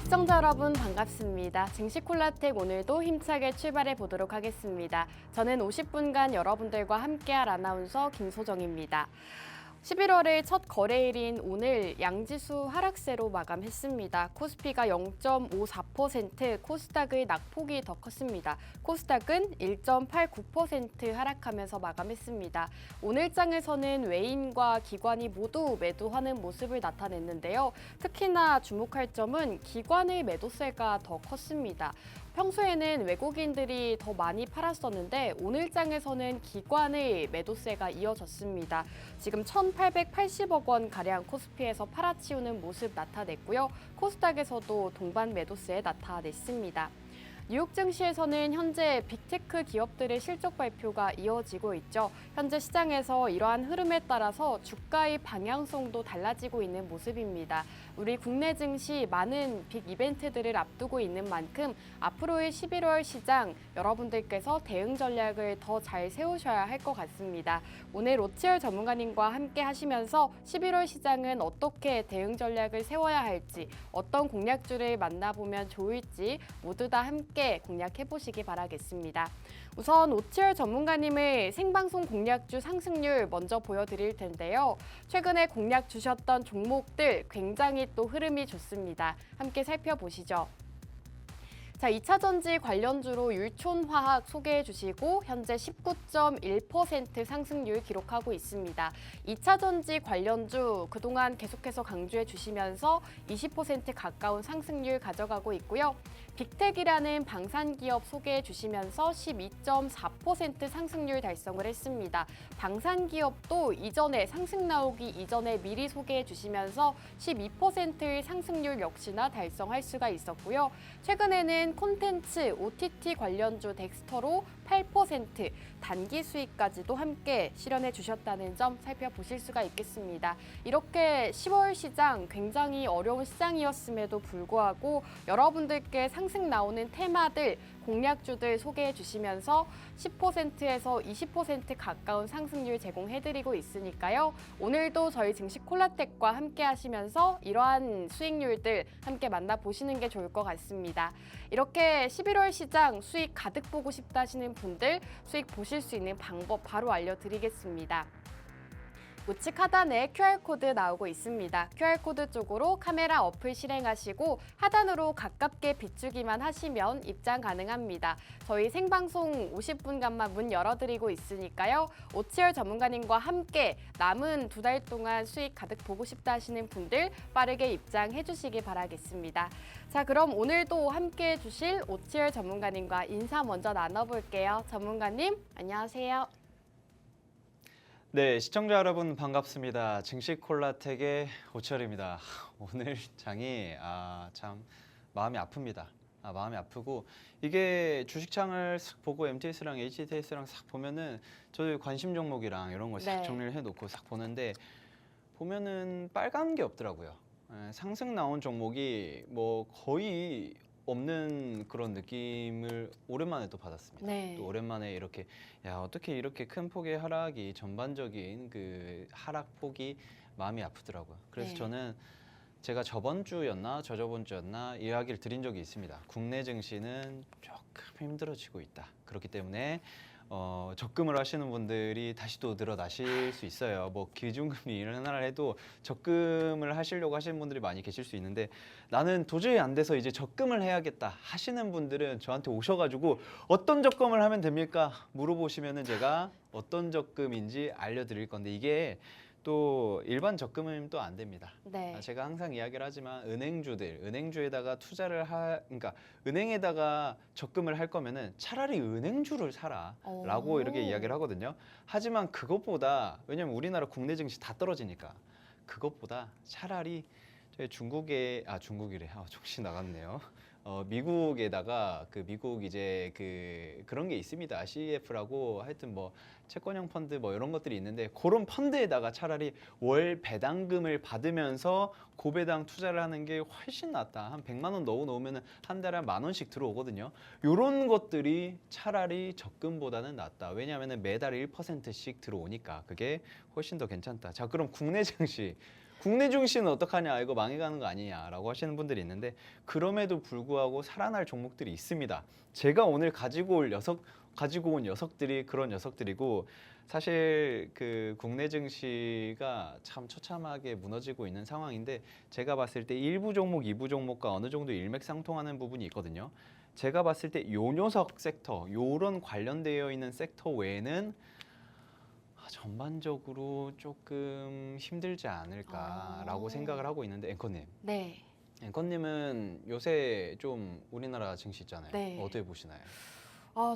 시청자 여러분 반갑습니다. 증시 콜라텍 오늘도 힘차게 출발해 보도록 하겠습니다. 저는 50분간 여러분들과 함께할 아나운서 김소정입니다. 11월의 첫 거래일인 오늘 양지수 하락세로 마감했습니다. 코스피가 0.54%, 코스닥의 낙폭이 더 컸습니다. 코스닥은 1.89% 하락하면서 마감했습니다. 오늘 장에서는 외인과 기관이 모두 매도하는 모습을 나타냈는데요. 특히나 주목할 점은 기관의 매도세가 더 컸습니다. 평소에는 외국인들이 더 많이 팔았었는데 오늘 장에서는 기관의 매도세가 이어졌습니다. 지금 1,880억 원 가량 코스피에서 팔아치우는 모습 나타냈고요. 코스닥에서도 동반 매도세 나타냈습니다. 뉴욕 증시에서는 현재 빅테크 기업들의 실적 발표가 이어지고 있죠. 현재 시장에서 이러한 흐름에 따라서 주가의 방향성도 달라지고 있는 모습입니다. 우리 국내 증시 많은 빅 이벤트들을 앞두고 있는 만큼 앞으로의 11월 시장 여러분들께서 대응 전략을 더 잘 세우셔야 할 것 같습니다. 오늘 오치열 전문가님과 함께 하시면서 11월 시장은 어떻게 대응 전략을 세워야 할지, 어떤 공략주를 만나보면 좋을지 모두 다 함께 공략해 보시기 바라겠습니다. 우선 오치열 전문가님의 생방송 공략주 상승률 먼저 보여드릴 텐데요. 최근에 공략 주셨던 종목들 굉장히 또 흐름이 좋습니다. 함께 살펴보시죠. 자, 2차 전지 관련주로 율촌화학 소개해 주시고 현재 19.1% 상승률 기록하고 있습니다. 2차 전지 관련주 그동안 계속해서 강조해 주시면서 20% 가까운 상승률 가져가고 있고요. 빅텍이라는 방산기업 소개해 주시면서 12.4% 상승률 달성을 했습니다. 방산기업도 이전에 상승 나오기 이전에 미리 소개해 주시면서 12%의 상승률 역시나 달성할 수가 있었고요. 최근에는 콘텐츠, OTT 관련주 덱스터로 8% 단기 수익까지도 함께 실현해 주셨다는 점 살펴보실 수가 있겠습니다. 이렇게 10월 시장 굉장히 어려운 시장이었음에도 불구하고 여러분들께 상승 나오는 테마들, 공략주들 소개해 주시면서 10%에서 20% 가까운 상승률 제공해드리고 있으니까요. 오늘도 저희 증시 콜라텍과 함께 하시면서 이러한 수익률들 함께 만나보시는 게 좋을 것 같습니다. 이렇게 11월 시장 수익 가득 보고 싶다 하시는 분들 수익 보실 수 있는 방법 바로 알려드리겠습니다. 우측 하단에 QR코드 나오고 있습니다. QR코드 쪽으로 카메라 어플 실행하시고 하단으로 가깝게 비추기만 하시면 입장 가능합니다. 저희 생방송 50분간만 문 열어드리고 있으니까요. 오치열 전문가님과 함께 남은 2달 동안 수익 가득 보고 싶다 하시는 분들 빠르게 입장해 주시기 바라겠습니다. 자, 그럼 오늘도 함께 해주실 오치열 전문가님과 인사 먼저 나눠볼게요. 전문가님, 안녕하세요. 네, 시청자 여러분 반갑습니다. 증시 콜라텍의 오철입니다. 오늘 장이 참 마음이 아픕니다. 마음이 아프고 이게 주식창을 싹 보고 MTS랑 HTS랑 싹 보면은 저희 관심 종목이랑 이런 걸 싹 정리를 해놓고 싹 보는데 보면은 빨간 게 없더라고요. 상승 나온 종목이 뭐 거의 없는 그런 느낌을 오랜만에 또 받았습니다. 네. 또 오랜만에 이렇게 어떻게 이렇게 큰 폭의 하락이 전반적인 그 하락폭이 마음이 아프더라고요. 그래서 네. 저는 제가 저번 주였나 저저번 주였나 이야기를 드린 적이 있습니다. 국내 증시는 조금 힘들어지고 있다. 그렇기 때문에 적금을 하시는 분들이 다시 또 늘어나실 수 있어요. 뭐 기준금리 인하를 해도 적금을 하시려고 하시는 분들이 많이 계실 수 있는데 나는 도저히 안 돼서 이제 적금을 해야겠다 하시는 분들은 저한테 오셔가지고 어떤 적금을 하면 됩니까? 물어보시면은 제가 어떤 적금인지 알려드릴 건데 이게 또 일반 적금은 또 안 됩니다. 네. 제가 항상 이야기를 하지만 은행주에다가 투자를 그러니까 은행에다가 적금을 할 거면은 차라리 은행주를 사라라고 이렇게 이야기를 하거든요. 하지만 그것보다 왜냐면 우리나라 국내 증시 다 떨어지니까 그것보다 차라리 저희 중국이래. 정신 나갔네요. 미국에다가 미국 이제 그런 게 있습니다. CEF라고 하여튼 뭐 채권형 펀드 뭐 이런 것들이 있는데 그런 펀드에다가 차라리 월 배당금을 받으면서 고배당 투자를 하는 게 훨씬 낫다. 한 100만 원 넣어 놓으면은 한 달에 10,000원씩 들어오거든요. 이런 것들이 차라리 적금보다는 낫다. 왜냐하면은 매달 1%씩 들어오니까 그게 훨씬 더 괜찮다. 자, 그럼 국내 증시 국내 증시는 어떡하냐, 이거 망해가는 거 아니냐라고 하시는 분들이 있는데 그럼에도 불구하고 살아날 종목들이 있습니다. 제가 오늘 가지고 온 녀석들이 그런 녀석들이고 사실 그 국내 증시가 참 처참하게 무너지고 있는 상황인데 제가 봤을 때 일부 종목, 이부 종목과 어느 정도 일맥상통하는 부분이 있거든요. 제가 봤을 때 요 녀석 섹터, 요런 관련되어 있는 섹터 외에는 전반적으로 조금 힘들지 않을까라고 생각을 하고 있는데 앵커님. 네. 앵커님은 요새 좀 우리나라 증시 있잖아요. 네. 어떻게 보시나요?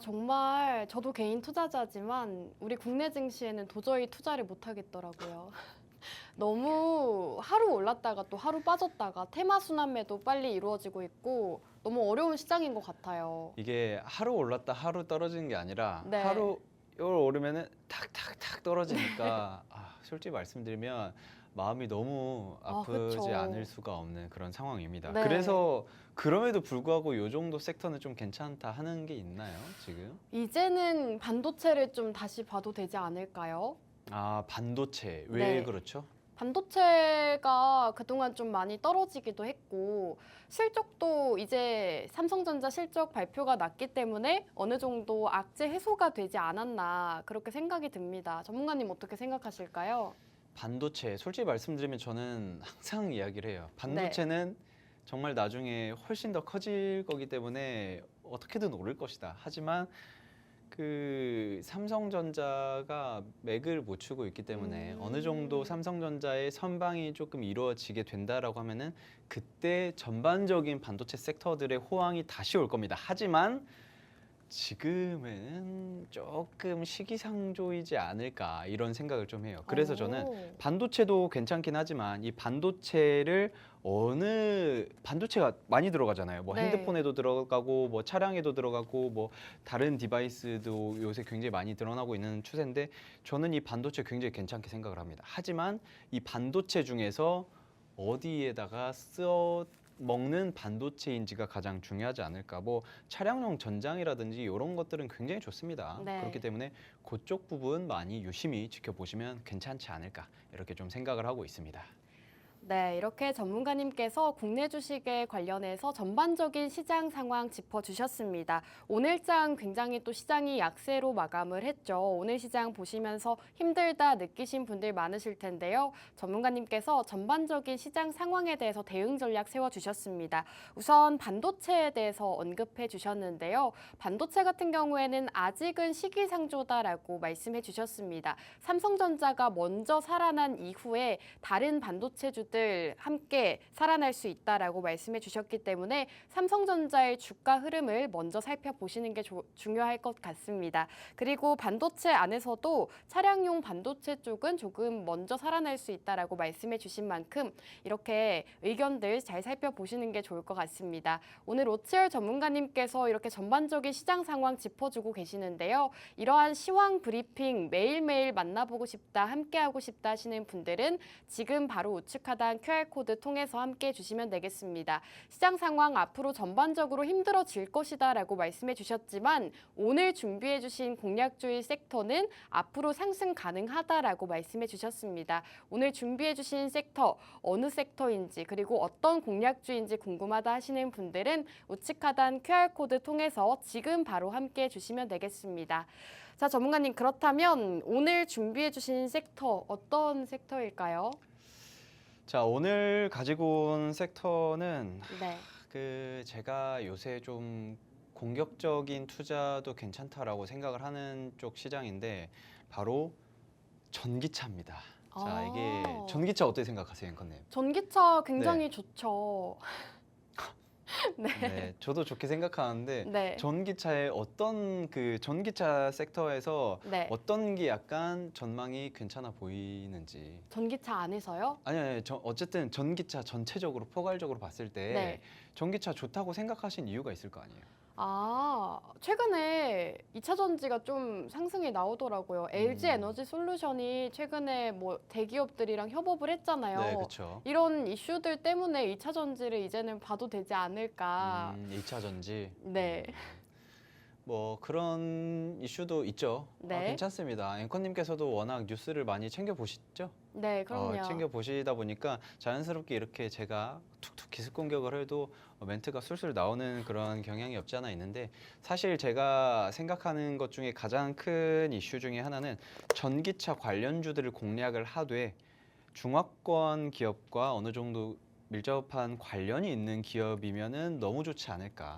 정말 저도 개인 투자자지만 우리 국내 증시에는 도저히 투자를 못 하겠더라고요. 너무 하루 올랐다가 또 하루 빠졌다가 테마 순환매도 빨리 이루어지고 있고 너무 어려운 시장인 것 같아요. 이게 하루 올랐다 하루 떨어지는 게 아니라 네. 하루 오르면은 탁탁탁 떨어지니까 솔직히 말씀드리면 마음이 너무 아프지 그쵸. 않을 수가 없는 그런 상황입니다. 네. 그래서 그럼에도 불구하고 요 정도 섹터는 좀 괜찮다 하는 게 있나요, 지금? 이제는 반도체를 좀 다시 봐도 되지 않을까요? 반도체. 왜 네. 그렇죠? 반도체가 그동안 좀 많이 떨어지기도 했고 실적도 이제 삼성전자 실적 발표가 났기 때문에 어느 정도 악재 해소가 되지 않았나 그렇게 생각이 듭니다. 전문가님 어떻게 생각하실까요? 반도체. 솔직히 말씀드리면 저는 항상 이야기를 해요. 반도체는 정말 나중에 훨씬 더 커질 거기 때문에 어떻게든 오를 것이다. 하지만 그 삼성전자가 맥을 못 추고 있기 때문에 어느 정도 삼성전자의 선방이 조금 이루어지게 된다라고 하면은 그때 전반적인 반도체 섹터들의 호황이 다시 올 겁니다. 하지만 지금은 조금 시기상조이지 않을까 이런 생각을 좀 해요. 그래서 저는 반도체도 괜찮긴 하지만 이 반도체를 반도체가 많이 들어가잖아요. 뭐 네. 핸드폰에도 들어가고 뭐 차량에도 들어가고 뭐 다른 디바이스도 요새 굉장히 많이 드러나고 있는 추세인데 저는 이 반도체 굉장히 괜찮게 생각을 합니다. 하지만 이 반도체 중에서 어디에다가 먹는 반도체인지가 가장 중요하지 않을까. 뭐 차량용 전장이라든지 이런 것들은 굉장히 좋습니다. 네. 그렇기 때문에 그쪽 부분 많이 유심히 지켜보시면 괜찮지 않을까 이렇게 좀 생각을 하고 있습니다. 네, 이렇게 전문가님께서 국내 주식에 관련해서 전반적인 시장 상황 짚어주셨습니다. 오늘장 굉장히 또 시장이 약세로 마감을 했죠. 오늘 시장 보시면서 힘들다 느끼신 분들 많으실 텐데요. 전문가님께서 전반적인 시장 상황에 대해서 대응 전략 세워주셨습니다. 우선 반도체에 대해서 언급해 주셨는데요. 반도체 같은 경우에는 아직은 시기상조다라고 말씀해 주셨습니다. 삼성전자가 먼저 살아난 이후에 다른 반도체주들 함께 살아날 수 있다라고 말씀해 주셨기 때문에 삼성전자의 주가 흐름을 먼저 살펴보시는 게 중요할 것 같습니다. 그리고 반도체 안에서도 차량용 반도체 쪽은 조금 먼저 살아날 수 있다라고 말씀해 주신 만큼 이렇게 의견들 잘 살펴보시는 게 좋을 것 같습니다. 오늘 오치열 전문가님께서 이렇게 전반적인 시장 상황 짚어주고 계시는데요. 이러한 시황 브리핑 매일매일 만나보고 싶다, 함께하고 싶다 하시는 분들은 지금 바로 우측하단 QR코드 통해서 함께 해주시면 되겠습니다. 시장 상황 앞으로 전반적으로 힘들어질 것이다 라고 말씀해 주셨지만 오늘 준비해 주신 공략주의 섹터는 앞으로 상승 가능하다라고 말씀해 주셨습니다. 오늘 준비해 주신 섹터 어느 섹터인지 그리고 어떤 공략주인지 궁금하다 하시는 분들은 우측 하단 QR코드 통해서 지금 바로 함께 해주시면 되겠습니다. 자, 전문가님 그렇다면 오늘 준비해 주신 섹터 어떤 섹터일까요? 자, 오늘 가지고 온 섹터는 네. 제가 요새 좀 공격적인 투자도 괜찮다라고 생각을 하는 쪽 시장인데 바로 전기차입니다. 자, 이게 전기차 어떻게 생각하세요, 앵커님? 전기차 굉장히 좋죠. 네, 저도 좋게 생각하는데 네. 전기차의 어떤 전기차 섹터에서 네. 어떤 게 약간 전망이 괜찮아 보이는지. 전기차 안에서요? 아니, 어쨌든 전기차 전체적으로 포괄적으로 봤을 때 네. 전기차 좋다고 생각하신 이유가 있을 거 아니에요? 최근에 2차 전지가 좀 상승이 나오더라고요. LG 에너지 솔루션이 최근에 뭐 대기업들이랑 협업을 했잖아요. 네, 그렇죠. 이런 이슈들 때문에 2차 전지를 이제는 봐도 되지 않을까. 2차 전지. 네. 뭐 그런 이슈도 있죠. 네. 괜찮습니다. 앵커님께서도 워낙 뉴스를 많이 챙겨 보시죠? 네, 그럼요. 챙겨 보시다 보니까 자연스럽게 이렇게 제가 툭툭 기습 공격을 해도 멘트가 술술 나오는 그런 경향이 없지 않아 있는데, 사실 제가 생각하는 것 중에 가장 큰 이슈 중에 하나는 전기차 관련주들을 공략을 하되 중화권 기업과 어느 정도 밀접한 관련이 있는 기업이면은 너무 좋지 않을까.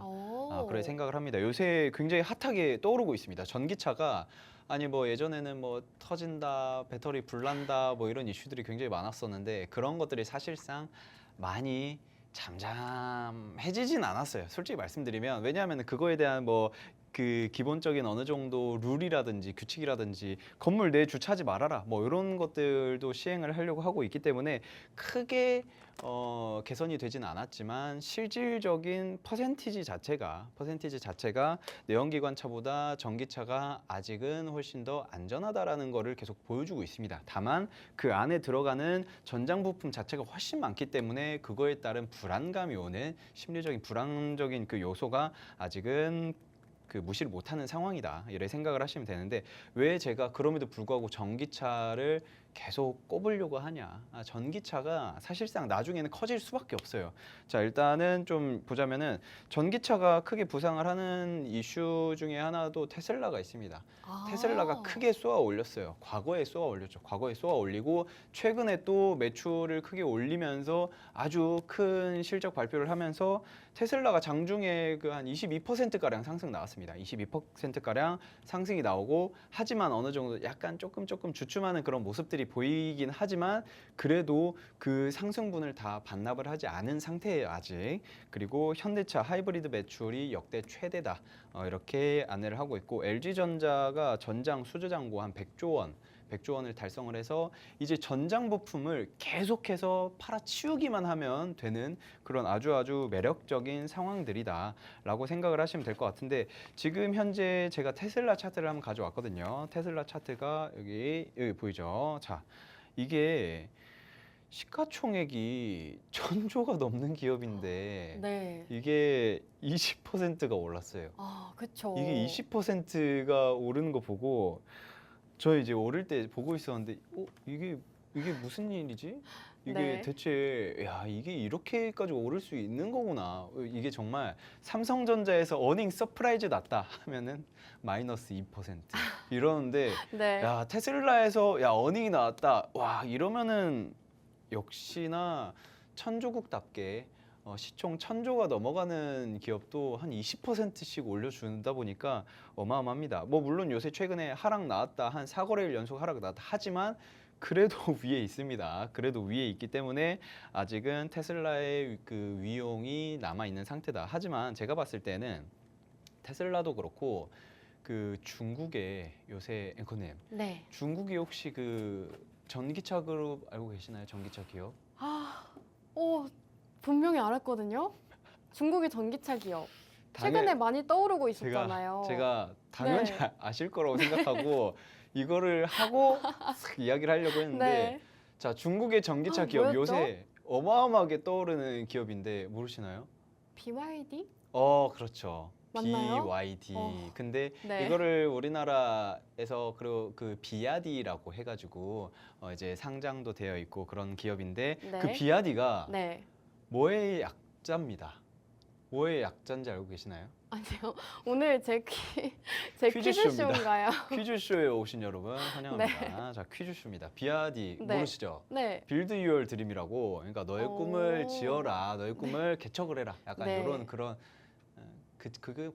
그런 생각을 합니다. 요새 굉장히 핫하게 떠오르고 있습니다. 전기차가 아니 뭐 예전에는 뭐 터진다, 배터리 불난다 뭐 이런 이슈들이 굉장히 많았었는데 그런 것들이 사실상 많이 잠잠해지진 않았어요. 솔직히 말씀드리면. 왜냐하면 그거에 대한 뭐 그 기본적인 어느 정도 룰이라든지 규칙이라든지 건물 내에 주차하지 말아라 뭐 이런 것들도 시행을 하려고 하고 있기 때문에 크게 개선이 되진 않았지만 실질적인 퍼센티지 자체가 내연기관차보다 전기차가 아직은 훨씬 더 안전하다라는 거를 계속 보여주고 있습니다. 다만 그 안에 들어가는 전장 부품 자체가 훨씬 많기 때문에 그거에 따른 불안감이 오는 심리적인 불안적인 그 요소가 아직은 그 무시를 못하는 상황이다 이렇게 생각을 하시면 되는데, 왜 제가 그럼에도 불구하고 전기차를 계속 꼽으려고 하냐. 전기차가 사실상 나중에는 커질 수밖에 없어요. 자, 일단은 좀 보자면은 전기차가 크게 부상을 하는 이슈 중에 하나도 테슬라가 있습니다. 테슬라가 크게 쏘아 올렸어요. 과거에 쏘아 올렸죠. 과거에 쏘아 올리고 최근에 또 매출을 크게 올리면서 아주 큰 실적 발표를 하면서 테슬라가 장중에 그 한 22%가량 상승 나왔습니다. 22%가량 상승이 나오고, 하지만 어느 정도 약간 조금 주춤하는 그런 모습들이 보이긴 하지만 그래도 그 상승분을 다 반납을 하지 않은 상태예요, 아직. 그리고 현대차 하이브리드 매출이 역대 최대다. 이렇게 안내를 하고 있고, LG전자가 전장 수주 잔고 한 100조 원을 달성을 해서 이제 전장 부품을 계속해서 팔아치우기만 하면 되는 그런 아주 매력적인 상황들이다라고 생각을 하시면 될 것 같은데, 지금 현재 제가 테슬라 차트를 한번 가져왔거든요. 테슬라 차트가 여기 보이죠? 자, 이게 시가총액이 1,000조가 넘는 기업인데 네. 이게 20%가 올랐어요. 그쵸. 이게 20%가 오르는 거 보고 저 이제 오를 때 보고 있었는데 이게 무슨 일이지? 이게 네. 대체 이게 이렇게까지 오를 수 있는 거구나. 이게 정말 삼성전자에서 어닝 서프라이즈 났다 하면은 마이너스 2% 이러는데 네. 테슬라에서 어닝이 나왔다. 와, 이러면은 역시나 천조국답게 시총 1,000조가 넘어가는 기업도 한 20%씩 올려준다 보니까 어마어마합니다. 뭐 물론 요새 최근에 하락 나왔다, 한 4거래일 연속 하락 나왔다 하지만 그래도 위에 있습니다. 그래도 위에 있기 때문에 아직은 테슬라의 그 위용이 남아 있는 상태다. 하지만 제가 봤을 때는 테슬라도 그렇고 그 중국의 요새 앵커님, 네. 중국이 혹시 그 전기차 그룹 알고 계시나요? 전기차 기업? 분명히 알았거든요. 중국의 전기차 기업. 최근에 당연- 많이 떠오르고 있었잖아요. 제가 당연히 네. 아실 거라고 생각하고 이거를 하고 싹 이야기를 하려고 했는데, 네. 자, 중국의 전기차 기업 뭐였죠? 요새 어마어마하게 떠오르는 기업인데 모르시나요? BYD? 그렇죠. 맞나요? BYD. 근데 네. 이거를 우리나라에서 그리고 그 비아디라고 해가지고 이제 상장도 되어 있고 그런 기업인데, 네. 그 비아디가 네. 뭐의 약자입니다. 뭐의 약자인지 알고 계시나요? 아니요. 오늘 제 퀴즈쇼입니다. 퀴즈쇼인가요? 퀴즈쇼에 오신 여러분 환영합니다. 자, 퀴즈쇼입니다. 비아디 네. 모르시죠? 네. 빌드 유얼 드림이라고, 그러니까 너의 꿈을 오. 지어라, 너의 꿈을 개척을 해라. 약간 네. 이런 그런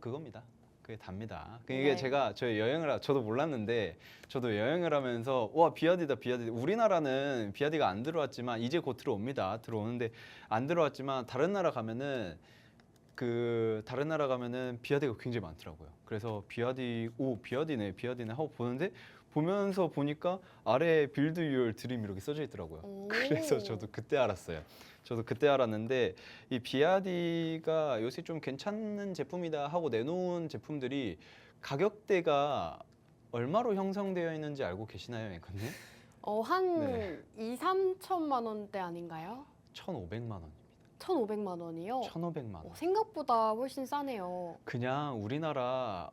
그겁니다. 그게 답니다. 이게 네. 제가 저도 몰랐는데 저도 여행을 하면서 와, 비아디다. 우리나라는 비아디가 안 들어왔지만 이제 곧 들어오는데 안 들어왔지만 다른 나라 가면은 비아디가 굉장히 많더라고요. 그래서 비아디네 하고 보면서 보니까 아래에 빌드 유얼 드림 이렇게 써져 있더라고요. 오. 그래서 저도 그때 알았어요. 이 비아디가 요새 좀 괜찮은 제품이다 하고 내놓은 제품들이 가격대가 얼마로 형성되어 있는지 알고 계시나요, 앵커님? 한 네. 2, 3천만 원대 아닌가요? 1,500만 원입니다. 1,500만 원이요? 1,500만 원. 생각보다 훨씬 싸네요. 그냥 우리나라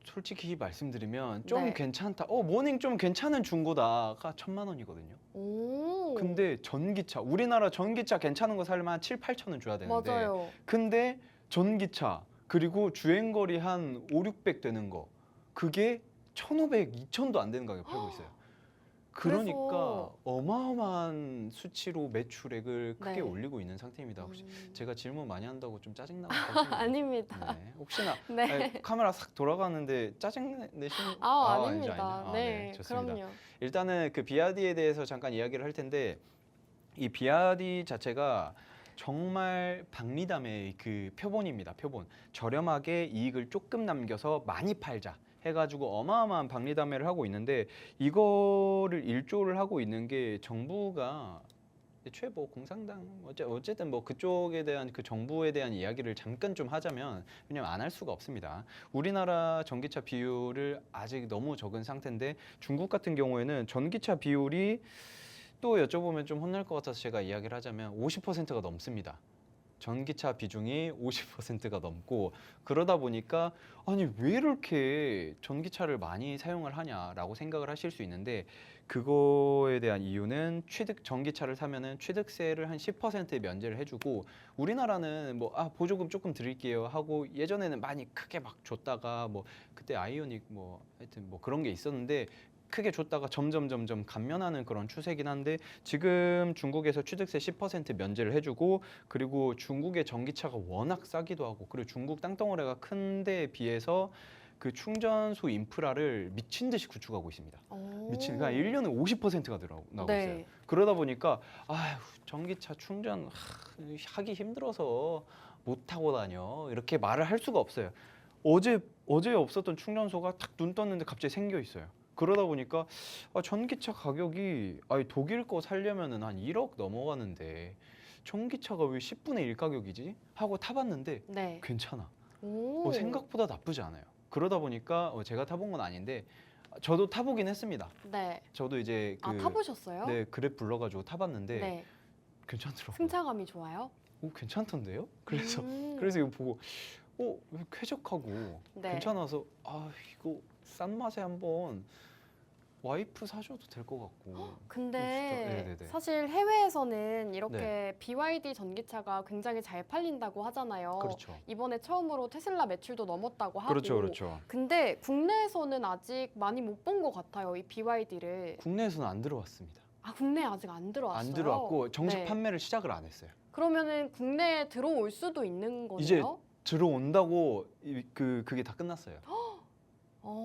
솔직히 말씀드리면 좀 네. 괜찮다. 모닝 좀 괜찮은 중고다가 1,000만 원이거든요. 오. 근데 전기차, 우리나라 전기차 괜찮은 거 살려면 한 7, 8천은 줘야 되는데 맞아요. 근데 전기차 그리고 주행거리 한 5, 600 되는 거 그게 1,500, 2,000도 안 되는 가격에 팔고 있어요. 그러니까 그래서- 어마어마한 수치로 매출액을 크게 네. 올리고 있는 상태입니다. 혹시 음. 제가 질문 많이 한다고 좀 짜증나고 그러시나요? 아닙니다. 네. 혹시나 네. 카메라 싹 돌아가는데 짜증 내시는 아니죠, 아닙니다. 아니죠. 네, 좋습니다. 그럼요. 일단은 그 비아디에 대해서 잠깐 이야기를 할 텐데 이 비아디 자체가 정말 박리담의 그 표본입니다. 표본. 저렴하게 이익을 조금 남겨서 많이 팔자 해가지고 어마어마한 박리담회를 하고 있는데 이거를 일조를 하고 있는 게 정부가 애초에 뭐 공산당 어쨌든 뭐 그쪽에 대한 그 정부에 대한 이야기를 잠깐 좀 하자면 왜냐면 안 할 수가 없습니다. 우리나라 전기차 비율을 아직 너무 적은 상태인데 중국 같은 경우에는 전기차 비율이 또 여쭤보면 좀 혼날 것 같아서 제가 이야기를 하자면 50%가 넘습니다. 전기차 비중이 50%가 넘고 그러다 보니까 아니 왜 이렇게 전기차를 많이 사용을 하냐라고 생각을 하실 수 있는데 그거에 대한 이유는 전기차를 사면은 취득세를 한 10% 면제를 해주고 우리나라는 뭐 보조금 조금 드릴게요 하고 예전에는 많이 크게 막 줬다가 뭐 그때 아이오닉 뭐 하여튼 뭐 그런 게 있었는데 크게 줬다가 점점 감면하는 그런 추세긴 한데 지금 중국에서 취득세 10% 면제를 해주고 그리고 중국의 전기차가 워낙 싸기도 하고 그리고 중국 땅덩어리가 큰 데에 비해서 그 충전소 인프라를 미친 듯이 구축하고 있습니다. 그러니까 1년에 50%가 나오고 네. 있어요. 그러다 보니까 아휴 전기차 충전 하기 힘들어서 못 타고 다녀 이렇게 말을 할 수가 없어요. 어제 없었던 충전소가 탁 눈 떴는데 갑자기 생겨 있어요. 그러다 보니까 전기차 가격이 독일 거 살려면은 한 1억 넘어가는데 전기차가 왜 10분의 1 가격이지? 하고 타봤는데 네. 괜찮아. 오. 생각보다 나쁘지 않아요. 그러다 보니까 제가 타본 건 아닌데 저도 타보긴 했습니다. 네. 저도 이제 타보셨어요? 네, 그랩 불러가지고 타봤는데 네. 괜찮더라고요. 승차감이 좋아요? 괜찮던데요? 그래서 음. 이거 보고 왜 쾌적하고 네. 괜찮아서 이거 싼 맛에 한번 와이프 사줘도 될 것 같고. 근데 네네네. 사실 해외에서는 이렇게 BYD 전기차가 굉장히 잘 팔린다고 하잖아요. 그렇죠. 이번에 처음으로 테슬라 매출도 넘었다고 하고. 그렇죠. 근데 국내에서는 아직 많이 못 본 것 같아요, 이 BYD를. 국내에서는 안 들어왔습니다. 국내에 아직 안 들어왔어요? 안 들어왔고 정식 네. 판매를 시작을 안 했어요. 그러면은 국내에 들어올 수도 있는 거네요? 이제 들어온다고 그게 다 끝났어요.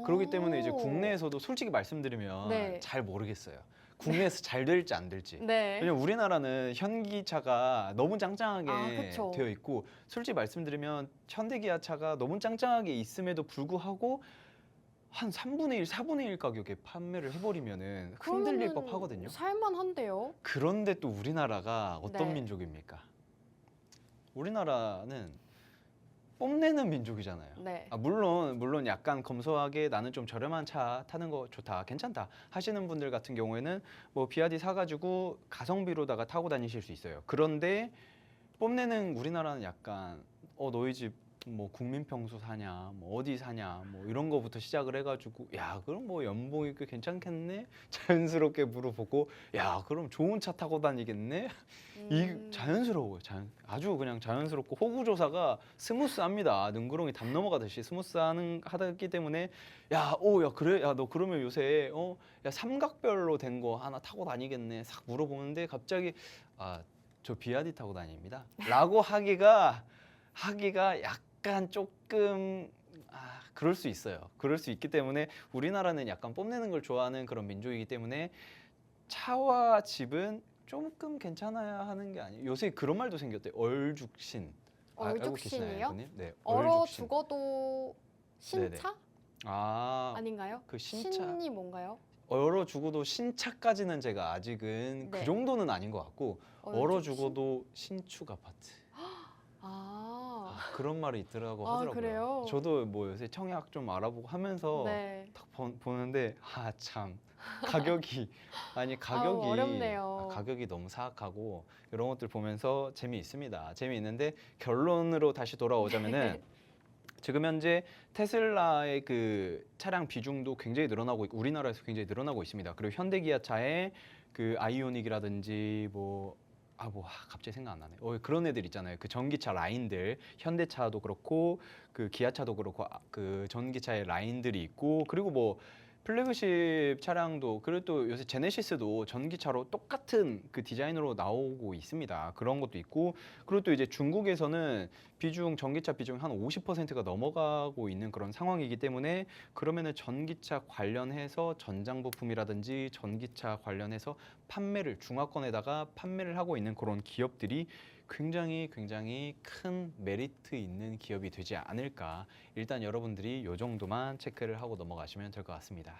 그렇기 때문에 이제 국내에서도 솔직히 말씀드리면 네. 잘 모르겠어요. 국내에서 잘 될지 안 될지. 네. 왜냐면 우리나라는 현기차가 너무 짱짱하게 그쵸. 되어 있고 솔직히 말씀드리면 현대기아차가 너무 짱짱하게 있음에도 불구하고 한 3분의 1, 4분의 1 가격에 판매를 해버리면은 흔들릴 그러면은 법하거든요. 살만한데요? 그런데 또 우리나라가 어떤 네. 민족입니까? 우리나라는 뽐내는 민족이잖아요. 네. 물론 약간 검소하게 나는 좀 저렴한 차 타는 거 좋다, 괜찮다 하시는 분들 같은 경우에는 뭐 비아디 사가지고 가성비로다가 타고 다니실 수 있어요. 그런데 뽐내는 우리나라는 약간 너희 집 뭐 국민평수 사냐, 뭐 어디 사냐, 뭐 이런 거부터 시작을 해가지고 야 그럼 뭐 연봉이 꽤 괜찮겠네? 자연스럽게 물어보고 야 그럼 좋은 차 타고 다니겠네? 이 자연스러워요. 아주 그냥 자연스럽고 호구 조사가 스무스합니다. 능구렁이 담 넘어가듯이 스무스하기 때문에 야 그래 야 너 그러면 요새 야 삼각별로 된 거 하나 타고 다니겠네? 싹 물어보는데 갑자기 저 비아디 타고 다닙니다.라고 하기가 약간 조금 그럴 수 있어요. 그럴 수 있기 때문에 우리나라는 약간 뽐내는 걸 좋아하는 그런 민족이기 때문에 차와 집은 조금 괜찮아야 하는 게 아니에요. 요새 그런 말도 생겼대요. 얼죽신. 알고 계시나요, 얼죽신이요? 이분님? 네, 얼어 얼죽신. 죽어도 신차? 아닌가요? 그 신차. 신이 뭔가요? 얼어 죽어도 신차까지는 제가 아직은 그 네. 정도는 아닌 것 같고 얼어 죽어도 신축 아파트. 그런 말이 있더라고 하더라고요. 그래요? 저도 뭐 요새 청약 좀 알아보고 하면서 네. 딱 보는데 참 가격이 어렵네요. 가격이 너무 사악하고 이런 것들 보면서 재미있습니다. 재미있는데 결론으로 다시 돌아오자면은 지금 현재 테슬라의 그 차량 비중도 굉장히 늘어나고 있고 우리나라에서 굉장히 늘어나고 있습니다. 그리고 현대기아차의 그 아이오닉이라든지 갑자기 생각 안 나네. 그런 애들 있잖아요. 그 전기차 라인들, 현대차도 그렇고 그 기아차도 그렇고 그 전기차의 라인들이 있고 그리고 뭐 플래그십 차량도 그리고 또 요새 제네시스도 전기차로 똑같은 그 디자인으로 나오고 있습니다. 그런 것도 있고 그리고 또 이제 중국에서는 전기차 비중 한 50%가 넘어가고 있는 그런 상황이기 때문에 그러면은 전기차 관련해서 전장 부품이라든지 전기차 관련해서 중화권에다가 판매를 하고 있는 그런 기업들이 굉장히 큰 메리트 있는 기업이 되지 않을까. 일단 여러분들이 이 정도만 체크를 하고 넘어가시면 될 것 같습니다.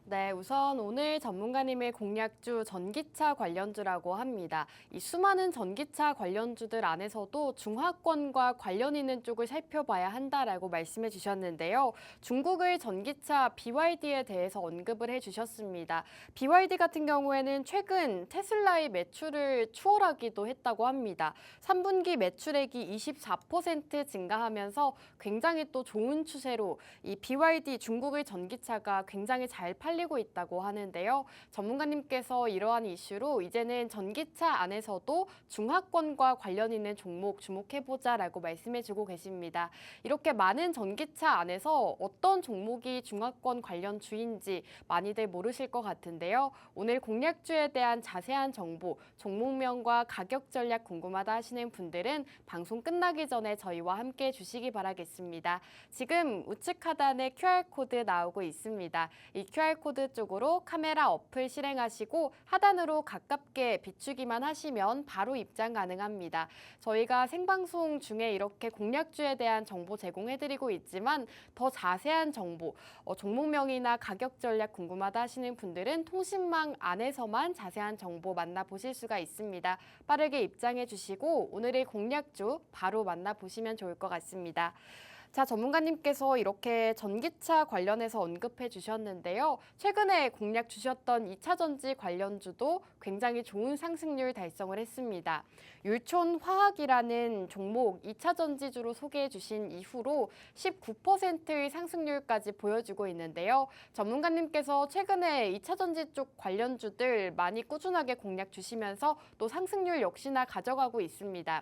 네, 우선 오늘 전문가님의 공략주 전기차 관련주라고 합니다. 이 수많은 전기차 관련주들 안에서도 중화권과 관련 있는 쪽을 살펴봐야 한다라고 말씀해 주셨는데요. 중국의 전기차 BYD에 대해서 언급을 해 주셨습니다. BYD 같은 경우에는 최근 테슬라의 매출을 추월하기도 했다고 합니다. 3분기 매출액이 24% 증가하면서 굉장히 또 좋은 추세로 이 BYD 중국의 전기차가 굉장히 잘 팔리고 있다고 하는데요. 전문가님께서 이러한 이슈로 이제는 전기차 안에서도 중화권과 관련 있는 종목 주목해보자라고 말씀해주고 계십니다. 이렇게 많은 전기차 안에서 어떤 종목이 중화권 관련 주인지 많이들 모르실 것 같은데요. 오늘 공략주에 대한 자세한 정보, 종목명과 가격 전략 궁금하다 하시는 분들은 방송 끝나기 전에 저희와 함께 해주시기 바라겠습니다. 지금 우측 하단에 QR코드 나오고 있습니다. 이 QR코드 쪽으로 카메라 어플 실행하시고 하단으로 가깝게 비추기만 하시면 바로 입장 가능합니다. 저희가 생방송 중에 이렇게 공략주에 대한 정보 제공해드리고 있지만 더 자세한 정보, 종목명이나 가격 전략 궁금하다 하시는 분들은 통신망 안에서만 자세한 정보 만나보실 수가 있습니다. 빠르게 입장해 주시고 오늘의 공략주 바로 만나보시면 좋을 것 같습니다. 자, 전문가님께서 이렇게 전기차 관련해서 언급해 주셨는데요. 최근에 공략 주셨던 2차 전지 관련주도 굉장히 좋은 상승률 달성을 했습니다. 율촌화학이라는 종목 2차 전지주로 소개해 주신 이후로 19%의 상승률까지 보여주고 있는데요. 전문가님께서 최근에 2차 전지 쪽 관련주들 많이 꾸준하게 공략 주시면서 또 상승률 역시나 가져가고 있습니다.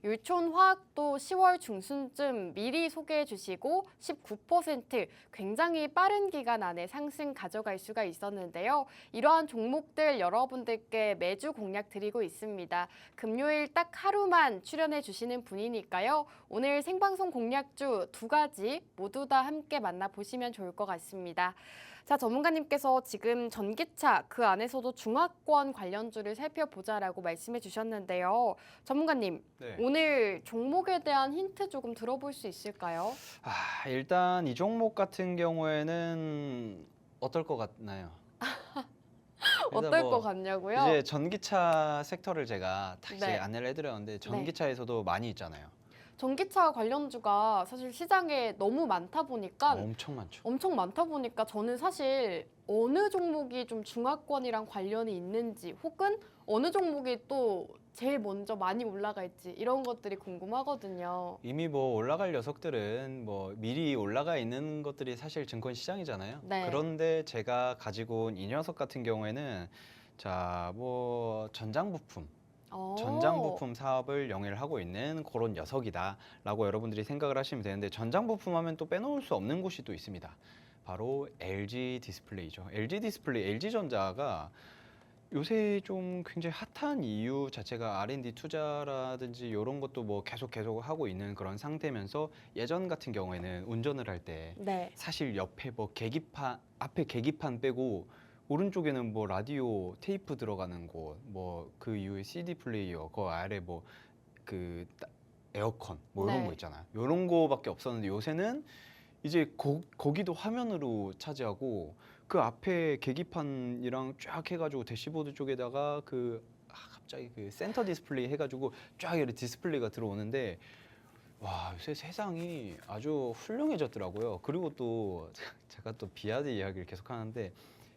율촌화학도 10월 중순쯤 미리 소개해 주시고 19% 굉장히 빠른 기간 안에 상승 가져갈 수가 있었는데요. 이러한 종목들 여러분들께 매주 공략 드리고 있습니다. 금요일 딱 하루만 출연해 주시는 분이니까요. 오늘 생방송 공략주 2가지 모두 다 함께 만나보시면 좋을 것 같습니다. 자, 전문가님께서 지금 전기차 그 안에서도 중화권 관련주를 살펴보자라고 말씀해 주셨는데요. 전문가님, 네. 오늘 종목에 대한 힌트 조금 들어볼 수 있을까요? 일단 이 종목 같은 경우에는 어떨 것 같나요? 어떨 것 같냐고요? 이제 전기차 섹터를 제가 딱 이제 네. 안내를 해드렸는데 전기차에서도 많이 있잖아요. 전기차 관련주가 사실 시장에 너무 많다 보니까 엄청 많죠. 저는 사실 어느 종목이 좀 중화권이랑 관련이 있는지 혹은 어느 종목이 또 제일 먼저 많이 올라갈지 이런 것들이 궁금하거든요. 이미 뭐 올라갈 녀석들은 뭐 미리 올라가 있는 것들이 사실 증권 시장이잖아요. 네. 그런데 제가 가지고 온 이 녀석 같은 경우에는 전장 부품 사업을 영위를 하고 있는 그런 녀석이다라고 여러분들이 생각을 하시면 되는데 전장 부품 하면 또 빼놓을 수 없는 곳이 또 있습니다. 바로 LG 디스플레이죠. LG 디스플레이, LG전자가 요새 좀 굉장히 핫한 이유 자체가 R&D 투자라든지 이런 것도 뭐 계속 하고 있는 그런 상태면서 예전 같은 경우에는 운전을 할 때 네. 사실 옆에 뭐 앞에 계기판 빼고 오른쪽에는 뭐 라디오 테이프 들어가는 곳, 뭐 그 이후에 CD 플레이어, 그 아래 뭐 그 에어컨 뭐 이런 네. 거 있잖아요. 이런 거밖에 없었는데 요새는 이제 거기도 화면으로 차지하고 그 앞에 계기판이랑 쫙 해가지고 대시보드 쪽에다가 갑자기 그 센터 디스플레이 해가지고 쫙 이렇게 디스플레이가 들어오는데 와, 요새 세상이 아주 훌륭해졌더라고요. 그리고 또 제가 또 비아디 이야기를 계속 하는데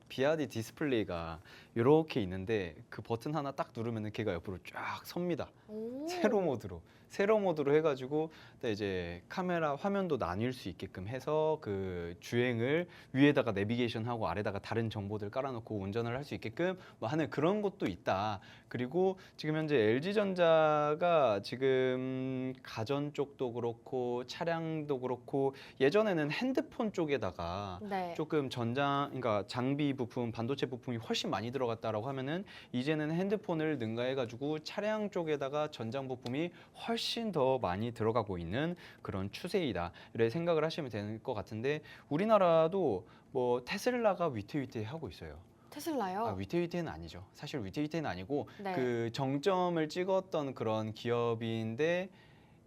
비아디 디스플레이가 이렇게 있는데 그 버튼 하나 딱 누르면은 걔가 옆으로 쫙 섭니다. 오. 세로 모드로 해가지고 이제 카메라 화면도 나뉠 수 있게끔 해서 그 주행을 위에다가 내비게이션하고 아래다가 다른 정보들 깔아놓고 운전을 할 수 있게끔 뭐 하는 그런 것도 있다. 그리고 지금 현재 LG전자가 지금 가전 쪽도 그렇고 차량도 그렇고 예전에는 핸드폰 쪽에다가 네. 조금 그러니까 장비 부품, 반도체 부품이 훨씬 많이 들어갔다라고 하면은 이제는 핸드폰을 능가해가지고 차량 쪽에다가 전장 부품이 훨씬 더 많이 들어가고 있는 그런 추세이다. 이렇게 생각을 하시면 되는 것 같은데 우리나라도 뭐 테슬라가 위태위태하고 있어요. 테슬라요? 위태위태는 아니죠. 사실 위태위태는 아니고 네. 그 정점을 찍었던 그런 기업인데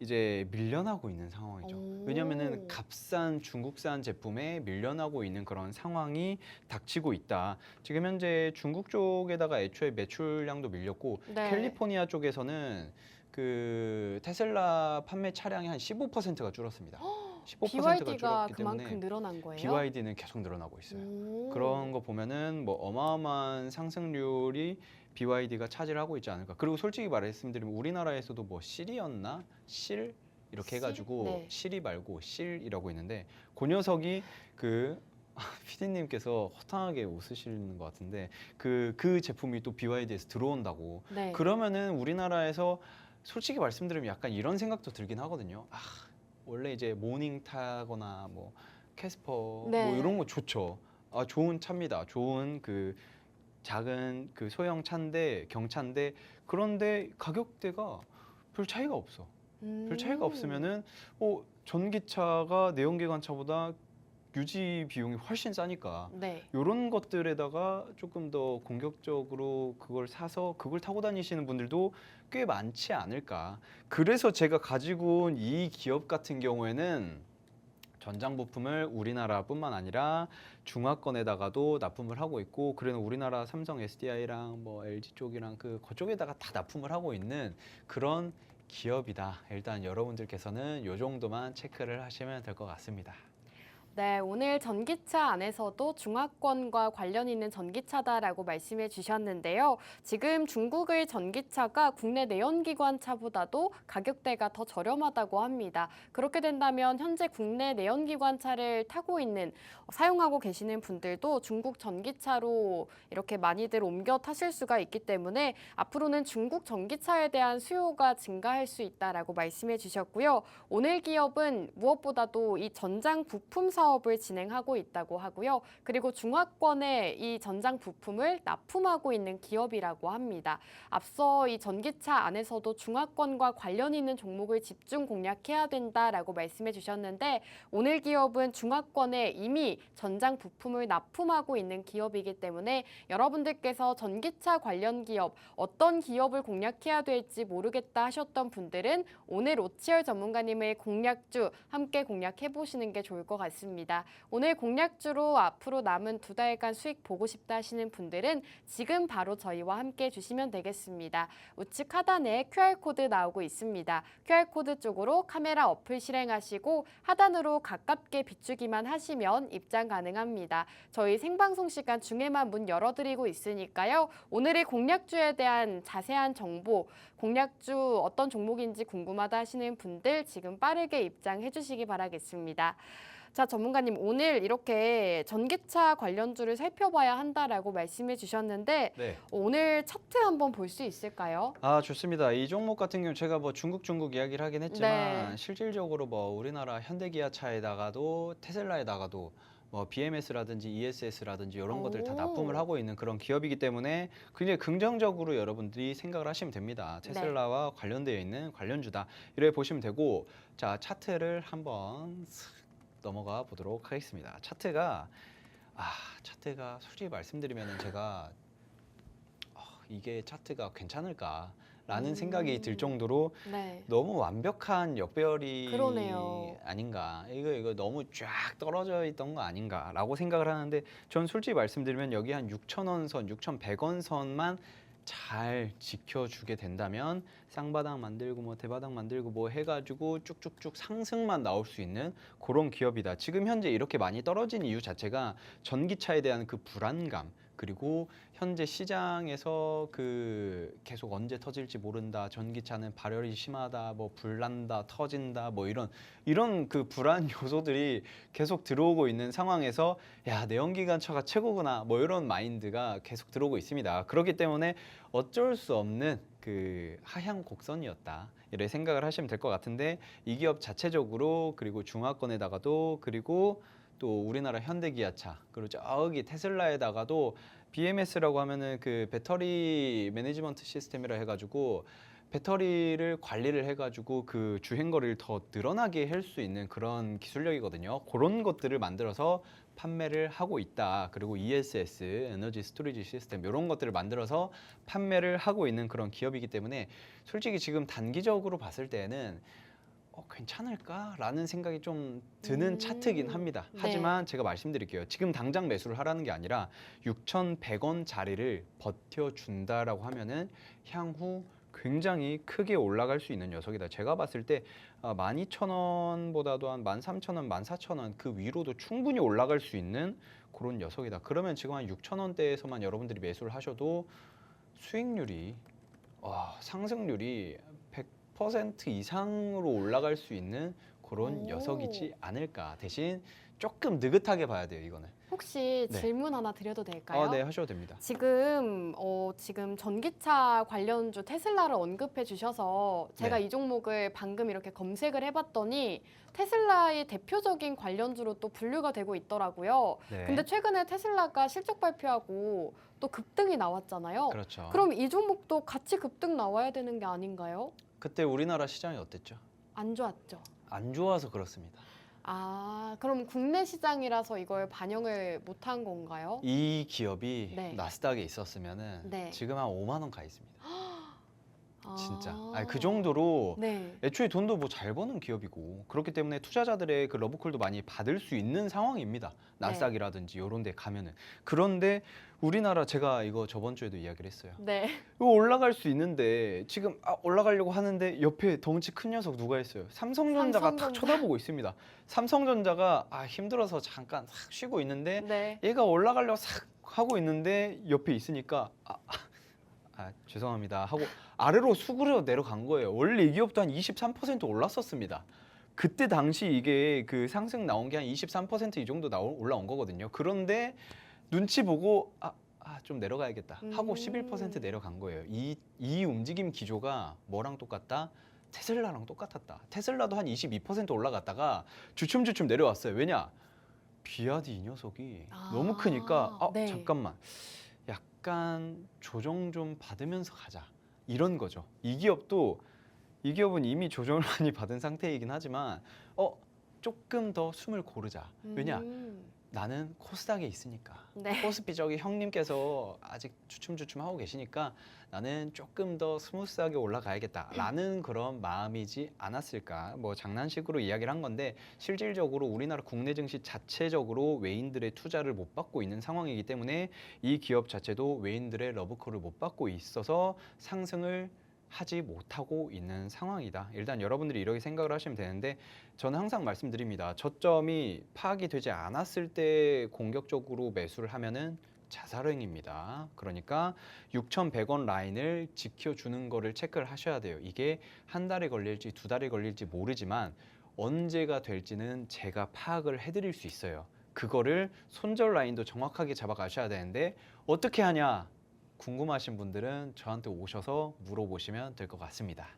이제 밀려나고 있는 상황이죠. 오. 왜냐면은 값싼 중국산 제품에 밀려나고 있는 그런 상황이 닥치고 있다. 지금 현재 중국 쪽에다가 애초에 매출량도 밀렸고 네. 캘리포니아 쪽에서는 그 테슬라 판매 차량이 한 15%가 줄었습니다. 15%가 BYD가 줄었기 그만큼 때문에 늘어난 거예요? BYD는 계속 늘어나고 있어요. 오. 그런 거 보면은 뭐 어마어마한 상승률이 BYD가 차지를 하고 있지 않을까. 그리고 솔직히 말씀드리면 우리나라에서도 뭐 실이었나? 실? 이렇게 실? 해가지고 네. 실이 말고 실이라고 있는데 그 녀석이 그 피디님께서 허탕하게 웃으시는 것 같은데 그 제품이 또 BYD에서 들어온다고. 네. 그러면은 우리나라에서 솔직히 말씀드리면 약간 이런 생각도 들긴 하거든요. 원래 이제 모닝 타거나 뭐 캐스퍼 네. 뭐 이런 거 좋죠. 좋은 차입니다. 좋은 그 작은 그 소형 차인데 경차인데 그런데 가격대가 별 차이가 없어. 별 차이가 없으면은 전기차가 내연기관차보다 유지 비용이 훨씬 싸니까 네. 이런 것들에다가 조금 더 공격적으로 그걸 사서 그걸 타고 다니시는 분들도 꽤 많지 않을까. 그래서 제가 가지고 온 이 기업 같은 경우에는 전장 부품을 우리나라뿐만 아니라 중화권에다가도 납품을 하고 있고, 그래는 우리나라 삼성 SDI랑 뭐 LG 쪽이랑 그쪽에다가 다 납품을 하고 있는 그런 기업이다. 일단 여러분들께서는 이 정도만 체크를 하시면 될 것 같습니다. 네, 오늘 전기차 안에서도 중화권과 관련 있는 전기차다라고 말씀해 주셨는데요. 지금 중국의 전기차가 국내 내연기관차보다도 가격대가 더 저렴하다고 합니다. 그렇게 된다면 현재 국내 내연기관차를 타고 있는, 사용하고 계시는 분들도 중국 전기차로 이렇게 많이들 옮겨 타실 수가 있기 때문에 앞으로는 중국 전기차에 대한 수요가 증가할 수 있다라고 말씀해 주셨고요. 오늘 기업은 무엇보다도 이 전장 부품 사업을 진행하고 있다고 하고요. 그리고 중화권에 이 전장 부품을 납품하고 있는 기업이라고 합니다. 앞서 이 전기차 안에서도 중화권과 관련 있는 종목을 집중 공략해야 된다라고 말씀해 주셨는데, 오늘 기업은 중화권에 이미 전장 부품을 납품하고 있는 기업이기 때문에 여러분들께서 전기차 관련 기업, 어떤 기업을 공략해야 될지 모르겠다 하셨던 분들은 오늘 오치열 전문가님의 공략주 함께 공략해 보시는 게 좋을 것 같습니다. 오늘 공략주로 앞으로 남은 2달간 수익 보고 싶다 하시는 분들은 지금 바로 저희와 함께 해주시면 되겠습니다. 우측 하단에 QR코드 나오고 있습니다. QR코드 쪽으로 카메라 어플 실행하시고 하단으로 가깝게 비추기만 하시면 입장 가능합니다. 저희 생방송 시간 중에만 문 열어드리고 있으니까요. 오늘의 공략주에 대한 자세한 정보, 공략주 어떤 종목인지 궁금하다 하시는 분들 지금 빠르게 입장해 주시기 바라겠습니다. 자, 전문가님, 오늘 이렇게 전기차 관련주를 살펴봐야 한다라고 말씀해 주셨는데 네. 오늘 차트 한번 볼 수 있을까요? 좋습니다. 이 종목 같은 경우 제가 뭐 중국 이야기를 하긴 했지만 네. 실질적으로 뭐 우리나라 현대기아차에다가도 테슬라에다가도 뭐 BMS라든지 ESS라든지 이런 것들 다 오. 납품을 하고 있는 그런 기업이기 때문에 굉장히 긍정적으로 여러분들이 생각을 하시면 됩니다. 테슬라와 관련되어 있는 관련주다. 이렇게 보시면 되고, 자, 차트를 한번 슥 넘어가 보도록 하겠습니다. 차트가 솔직히 말씀드리면 제가 이게 차트가 괜찮을까라는 생각이 들 정도로 네. 너무 완벽한 역배열이 그러네요. 아닌가. 이거 너무 쫙 떨어져 있던 거 아닌가라고 생각을 하는데, 전 솔직히 말씀드리면 여기 한 6,000원 선, 6,100원 선만 잘 지켜주게 된다면 쌍바닥 만들고 뭐 대바닥 만들고 뭐 해가지고 쭉쭉쭉 상승만 나올 수 있는 그런 기업이다. 지금 현재 이렇게 많이 떨어진 이유 자체가 전기차에 대한 그 불안감, 그리고 현재 시장에서 그 계속 언제 터질지 모른다, 전기차는 발열이 심하다, 뭐 불난다, 터진다, 뭐 이런 그 불안 요소들이 계속 들어오고 있는 상황에서 야, 내연기관차가 최고구나, 뭐 이런 마인드가 계속 들어오고 있습니다. 그렇기 때문에 어쩔 수 없는 그 하향 곡선이었다, 이렇게 생각을 하시면 될 것 같은데, 이 기업 자체적으로, 그리고 중화권에다가도, 그리고 또 우리나라 현대기아차, 그리고 저기 테슬라에다가도 BMS라고 하면은 그 배터리 매니지먼트 시스템이라 해가지고 배터리를 관리를 해가지고 그 주행 거리를 더 늘어나게 할 수 있는 그런 기술력이거든요. 그런 것들을 만들어서 판매를 하고 있다. 그리고 ESS, 에너지 스토리지 시스템, 이런 것들을 만들어서 판매를 하고 있는 그런 기업이기 때문에 솔직히 지금 단기적으로 봤을 때는 괜찮을까라는 생각이 좀 드는 차트이긴 합니다. 네. 하지만 제가 말씀드릴게요. 지금 당장 매수를 하라는 게 아니라 6,100원 자리를 버텨준다라고 하면은 향후 굉장히 크게 올라갈 수 있는 녀석이다. 제가 봤을 때 12,000원보다도 한 13,000원, 14,000원 그 위로도 충분히 올라갈 수 있는 그런 녀석이다. 그러면 지금 한 6,000원대에서만 여러분들이 매수를 하셔도 수익률이 상승률이 100% 이상으로 올라갈 수 있는 그런 오. 녀석이지 않을까. 대신 조금 느긋하게 봐야 돼요, 이거는. 혹시 네. 질문 하나 드려도 될까요? 네, 하셔도 됩니다. 지금 전기차 관련주 테슬라를 언급해 주셔서 제가 네. 이 종목을 방금 이렇게 검색을 해봤더니 테슬라의 대표적인 관련주로 또 분류가 되고 있더라고요. 네. 근데 최근에 테슬라가 실적 발표하고 또 급등이 나왔잖아요. 그렇죠. 그럼 이 종목도 같이 급등 나와야 되는 게 아닌가요? 그때 우리나라 시장이 어땠죠? 안 좋았죠. 안 좋아서 그렇습니다. 그럼 국내 시장이라서 이걸 반영을 못한 건가요? 이 기업이 네. 나스닥에 있었으면은 네. 지금 한 5만 원 가 있습니다. 진짜. 아. 그 정도로 네. 애초에 돈도 뭐 잘 버는 기업이고, 그렇기 때문에 투자자들의 그 러브콜도 많이 받을 수 있는 상황입니다. 나스닥이라든지 이런 데 가면은. 그런데 우리나라, 제가 이거 저번 주에도 이야기를 했어요. 네. 이거 올라갈 수 있는데 지금 올라가려고 하는데 옆에 덩치 큰 녀석 누가 있어요? 삼성전자가 딱 삼성전자. 쳐다보고 있습니다. 삼성전자가 힘들어서 잠깐 싹 쉬고 있는데 네. 얘가 올라가려고 싹 하고 있는데 옆에 있으니까 죄송합니다 하고 아래로 수그려 내려간 거예요. 원래 이 기업도 한 23% 올랐었습니다. 그때 당시 이게 그 상승 나온 게 한 23% 이 정도 올라온 거거든요. 그런데 눈치 보고 좀 내려가야겠다 하고 11% 내려간 거예요. 이 움직임 기조가 뭐랑 똑같다? 테슬라랑 똑같았다. 테슬라도 한 22% 올라갔다가 주춤주춤 내려왔어요. 왜냐? 비아디 이 녀석이 너무 크니까 네. 잠깐만, 약간 조정 좀 받으면서 가자, 이런 거죠. 이 기업은 이미 조정을 많이 받은 상태이긴 하지만 조금 더 숨을 고르자. 왜냐? 나는 코스닥에 있으니까. 네. 코스피 저기 형님께서 아직 주춤주춤 하고 계시니까 나는 조금 더 스무스하게 올라가야겠다라는 그런 마음이지 않았을까. 뭐 장난식으로 이야기를 한 건데, 실질적으로 우리나라 국내 증시 자체적으로 외인들의 투자를 못 받고 있는 상황이기 때문에 이 기업 자체도 외인들의 러브콜을 못 받고 있어서 상승을 하지 못하고 있는 상황이다. 일단 여러분들이 이렇게 생각을 하시면 되는데, 저는 항상 말씀드립니다. 저점이 파악이 되지 않았을 때 공격적으로 매수를 하면은 자살행위입니다. 그러니까 6,100원 라인을 지켜주는 거를 체크를 하셔야 돼요. 이게 한 달이 걸릴지 두 달이 걸릴지 모르지만 언제가 될지는 제가 파악을 해드릴 수 있어요. 그거를 손절 라인도 정확하게 잡아가셔야 되는데 어떻게 하냐? 궁금하신 분들은 저한테 오셔서 물어보시면 될 것 같습니다.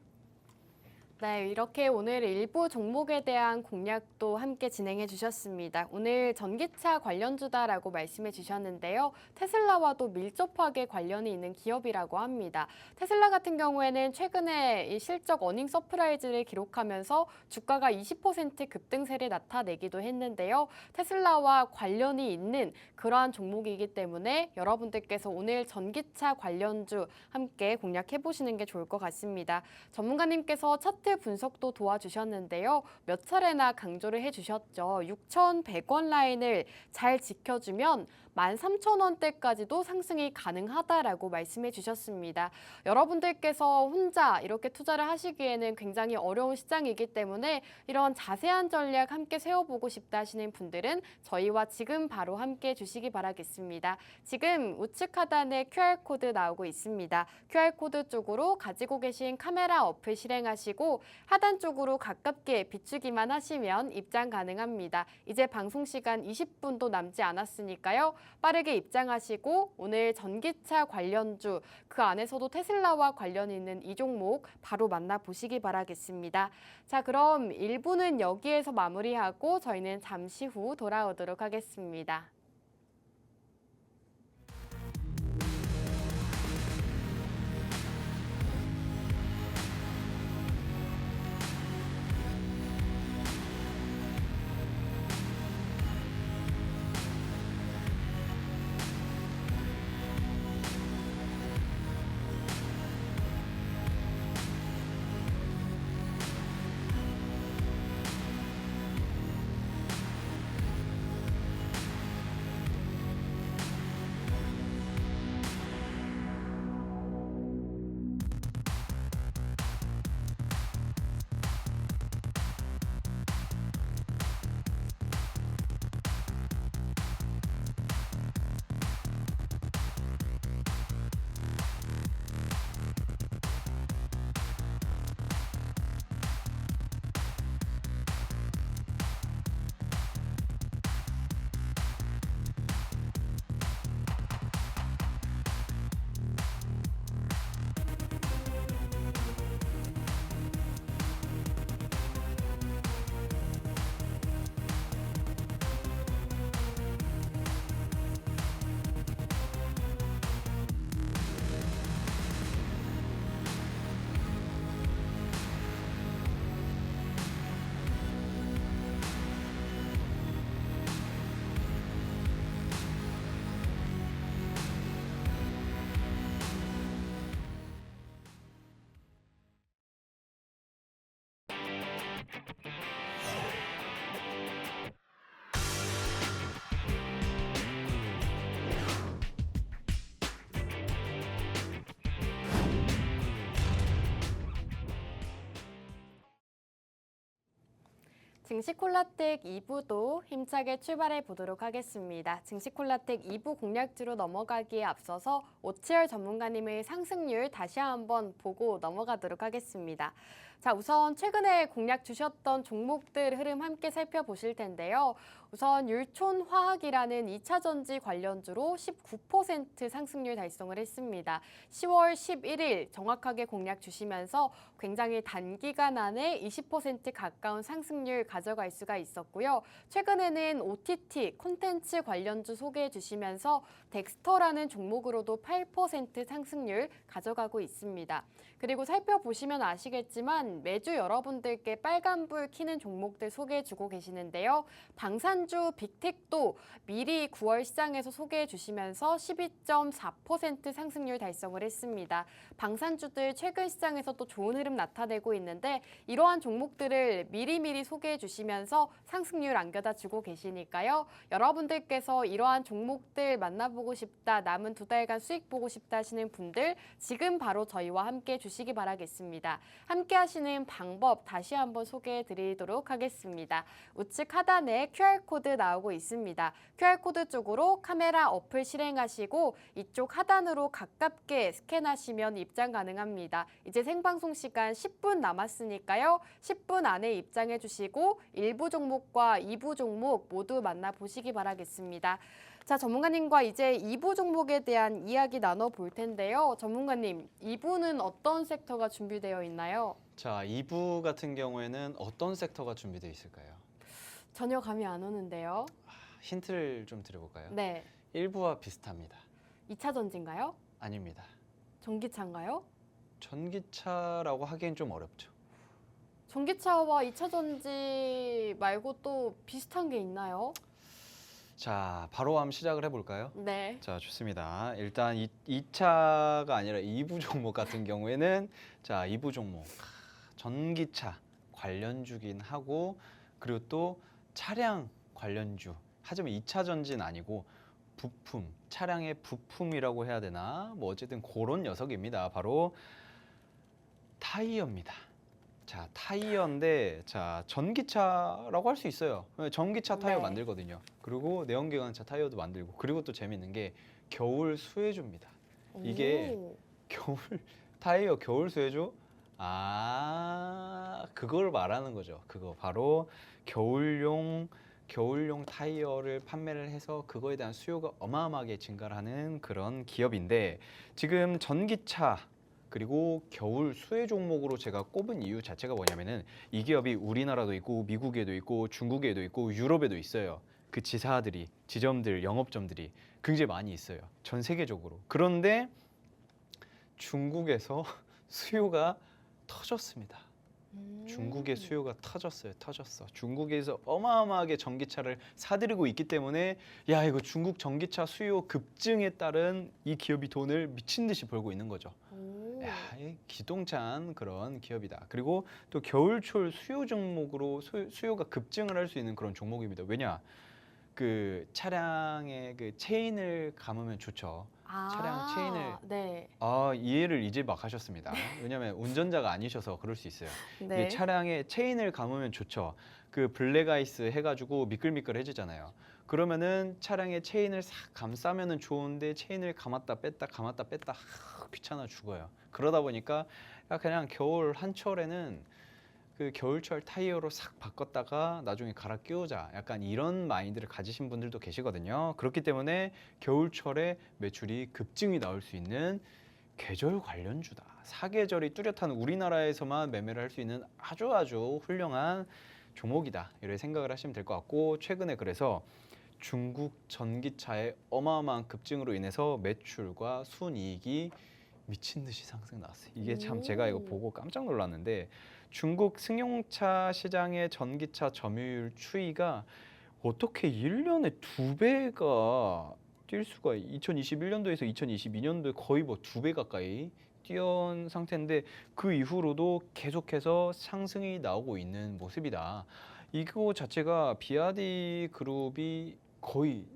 네, 이렇게 오늘 일부 종목에 대한 공략도 함께 진행해 주셨습니다. 오늘 전기차 관련주다라고 말씀해 주셨는데요. 테슬라와도 밀접하게 관련이 있는 기업이라고 합니다. 테슬라 같은 경우에는 최근에 이 실적 어닝 서프라이즈를 기록하면서 주가가 20% 급등세를 나타내기도 했는데요. 테슬라와 관련이 있는 그러한 종목이기 때문에 여러분들께서 오늘 전기차 관련주 함께 공략해 보시는 게 좋을 것 같습니다. 전문가님께서 차트 분석도 도와주셨는데요. 몇 차례나 강조를 해주셨죠. 6,100원 라인을 잘 지켜주면 13,000원대까지도 상승이 가능하다라고 말씀해 주셨습니다. 여러분들께서 혼자 이렇게 투자를 하시기에는 굉장히 어려운 시장이기 때문에 이런 자세한 전략 함께 세워보고 싶다 하시는 분들은 저희와 지금 바로 함께 해주시기 바라겠습니다. 지금 우측 하단에 QR코드 나오고 있습니다. QR코드 쪽으로 가지고 계신 카메라 어플 실행하시고 하단 쪽으로 가깝게 비추기만 하시면 입장 가능합니다. 이제 방송 시간 20분도 남지 않았으니까요. 빠르게 입장하시고 오늘 전기차 관련주 그 안에서도 테슬라와 관련 있는 이 종목 바로 만나보시기 바라겠습니다. 자, 그럼 1부는 여기에서 마무리하고 저희는 잠시 후 돌아오도록 하겠습니다. 증시콜라텍 2부도 힘차게 출발해 보도록 하겠습니다. 증시콜라텍 2부 공략주로 넘어가기에 앞서서 오치열 전문가님의 상승률 다시 한번 보고 넘어가도록 하겠습니다. 자, 우선 최근에 공략 주셨던 종목들 흐름 함께 살펴보실 텐데요. 우선 율촌화학이라는 2차 전지 관련주로 19% 상승률 달성을 했습니다. 10월 11일 정확하게 공략 주시면서 굉장히 단기간 안에 20% 가까운 상승률 가져갈 수가 있었고요. 최근에는 OTT 콘텐츠 관련주 소개해 주시면서 덱스터라는 종목으로도 8% 상승률 가져가고 있습니다. 그리고 살펴보시면 아시겠지만 매주 여러분들께 빨간불 켜는 종목들 소개해주고 계시는데요. 방산주 빅텍도 미리 9월 시장에서 소개해 주시면서 12.4% 상승률 달성을 했습니다. 방산주들 최근 시장에서 또 좋은 흐름 나타내고 있는데 이러한 종목들을 미리미리 소개해 주시면서 상승률 안겨다 주고 계시니까요. 여러분들께서 이러한 종목들 만나보고 싶다, 남은 2달간 수익 보고 싶다 하시는 분들 지금 바로 저희와 함께 주시기 바라겠습니다. 함께 하시는 방법 다시 한번 소개해 드리도록 하겠습니다. 우측 하단에 QR코드 나오고 있습니다. QR코드 쪽으로 카메라 어플 실행하시고 이쪽 하단으로 가깝게 스캔하시면 입장 가능합니다. 이제 생방송 시간 10분 남았으니까요. 10분 안에 입장해 주시고 1부 종목과 2부 종목 모두 만나보시기 바라겠습니다. 자, 전문가님과 이제 2부 종목에 대한 이야기 나눠볼 텐데요. 전문가님, 2부는 어떤 섹터가 준비되어 있나요? 자, 2부 같은 경우에는 어떤 섹터가 준비되어 있을까요? 전혀 감이 안 오는데요. 힌트를 좀 드려볼까요? 네. 1부와 비슷합니다. 2차 전지인가요? 아닙니다. 전기차인가요? 전기차라고 하기엔 좀 어렵죠. 전기차와 2차 전지 말고 또 비슷한 게 있나요? 자, 바로 한번 시작을 해볼까요? 네. 자, 좋습니다. 일단 2차가 아니라 2부 종목 같은 경우에는 자, 2부 종목 전기차 관련주긴 하고 그리고 또 차량 관련주 하지만 2차 전지는 아니고 부품, 차량의 부품이라고 해야 되나? 뭐 어쨌든 그런 녀석입니다. 바로 타이어입니다. 자, 타이어인데 자, 전기차라고 할 수 있어요. 전기차 타이어 네. 만들거든요. 그리고 내연기관차 타이어도 만들고 그리고 또 재밌는 게 겨울 수혜주입니다. 이게 오. 겨울 타이어 겨울 수혜주? 아, 그걸 말하는 거죠. 그거 바로 겨울용 타이어를 판매를 해서 그거에 대한 수요가 어마어마하게 증가를 하는 그런 기업인데 지금 전기차 그리고 겨울 수혜 종목으로 제가 꼽은 이유 자체가 뭐냐면은 이 기업이 우리나라도 있고 미국에도 있고 중국에도 있고 유럽에도 있어요. 그 지사들이 지점들 영업점들이 굉장히 많이 있어요. 전 세계적으로. 그런데 중국에서 수요가 터졌습니다. 중국의 수요가 터졌어. 중국에서 어마어마하게 전기차를 사들이고 있기 때문에 야, 이거 중국 전기차 수요 급증에 따른 이 기업이 돈을 미친 듯이 벌고 있는 거죠. 오. 야, 이 기똥찬 그런 기업이다. 그리고 또 겨울철 수요 종목으로 수요가 급증을 할 수 있는 그런 종목입니다. 왜냐? 그 차량의 그 체인을 감으면 좋죠. 차량 체인을 네. 이해를 이제 막 하셨습니다. 왜냐하면 운전자가 아니셔서 그럴 수 있어요. 네. 이 차량에 체인을 감으면 좋죠. 그 블랙아이스 해가지고 미끌미끌해지잖아요. 그러면은 차량에 체인을 싹 감싸면은 좋은데 체인을 감았다 뺐다 귀찮아 죽어요. 그러다 보니까 그냥 겨울 한철에는 그 겨울철 타이어로 싹 바꿨다가 나중에 갈아 끼우자 약간 이런 마인드를 가지신 분들도 계시거든요. 그렇기 때문에 겨울철에 매출이 급증이 나올 수 있는 계절 관련주다. 사계절이 뚜렷한 우리나라에서만 매매를 할 수 있는 아주 훌륭한 종목이다. 이렇게 생각을 하시면 될 것 같고 최근에 그래서 중국 전기차의 어마어마한 급증으로 인해서 매출과 순이익이 미친 듯이 상승 나왔어요. 이게 참 제가 이거 보고 깜짝 놀랐는데 중국 승용차 시장의 전기차 점유율 추이가 어떻게 1년에 2배가 뛸 수가 2021년도에서 2022년도에 거의 뭐 2배 가까이 뛰어온 상태인데 그 이후로도 계속해서 상승이 나오고 있는 모습이다. 이거 자체가 비아디 그룹이 거의